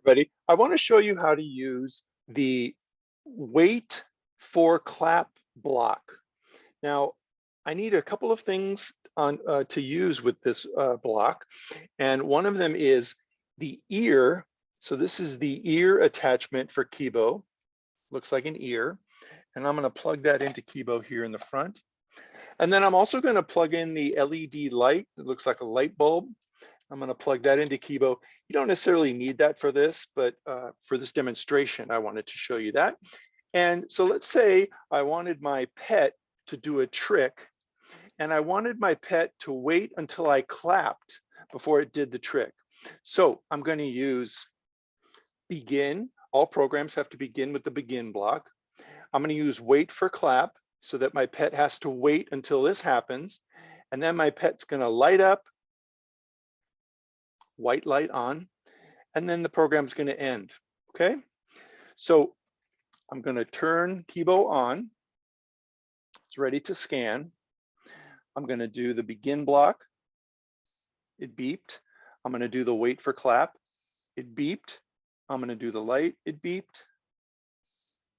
Everybody, I want to show you how to use the wait for clap block. Now, I need a couple of things to use with this block, and one of them is the ear. So this is the ear attachment for KIBO. Looks like an ear, and I'm going to plug that into KIBO here in the front. And then I'm also going to plug in the LED light. It looks like a light bulb. I'm going to plug that into KIBO. You don't necessarily need that for this, but for this demonstration, I wanted to show you that. And so let's say I wanted my pet to do a trick, and I wanted my pet to wait until I clapped before it did the trick. So I'm going to use begin. All programs have to begin with the begin block. I'm going to use wait for clap so that my pet has to wait until this happens. And then my pet's going to light up, white light on, and then the program's going to end. Okay, so I'm going to turn KIBO on. It's ready to scan. I'm going to do the begin block. It beeped. I'm going to do the wait for clap. It beeped. I'm going to do the light. It beeped.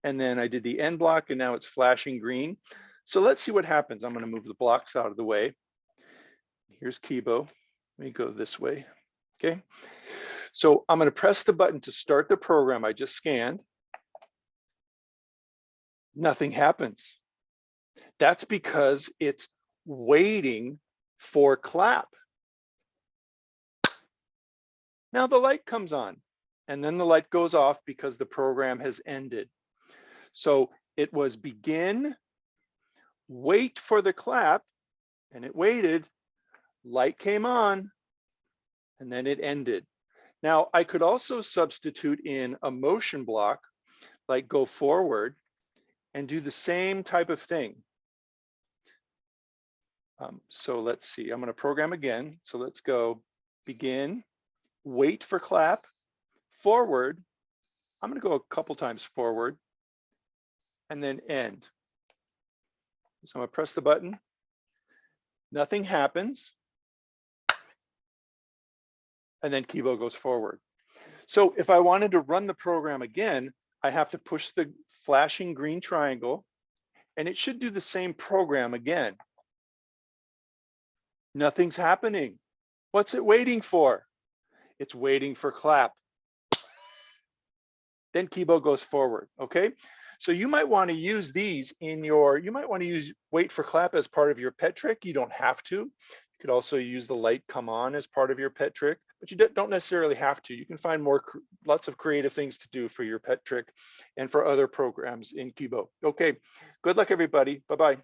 And then I did the end block, and now it's flashing green. So let's see what happens. I'm going to move the blocks out of the way. Here's KIBO. Let me go this way. Okay, so I'm going to press the button to start the program I just scanned. Nothing happens. That's because it's waiting for clap. Now the light comes on, and then the light goes off because the program has ended. So it was begin, wait for the clap, and it waited, light came on, and then it ended. Now I could also substitute in a motion block, like go forward, and do the same type of thing. So let's see, I'm going to program again. So let's go begin, wait for clap, forward. I'm going to go a couple times forward, and then end. So I'm going to press the button. Nothing happens. And then KIBO goes forward. So if I wanted to run the program again, I have to push the flashing green triangle, and it should do the same program again. Nothing's happening. What's it waiting for? It's waiting for clap. Then KIBO goes forward, okay? So you might want to use these in your, you might want to use wait for clap as part of your pet trick. You don't have to. You could also use the light come on as part of your pet trick, but you don't necessarily have to. You can find lots of creative things to do for your pet trick and for other programs in KIBO. Okay, good luck everybody. Bye-bye.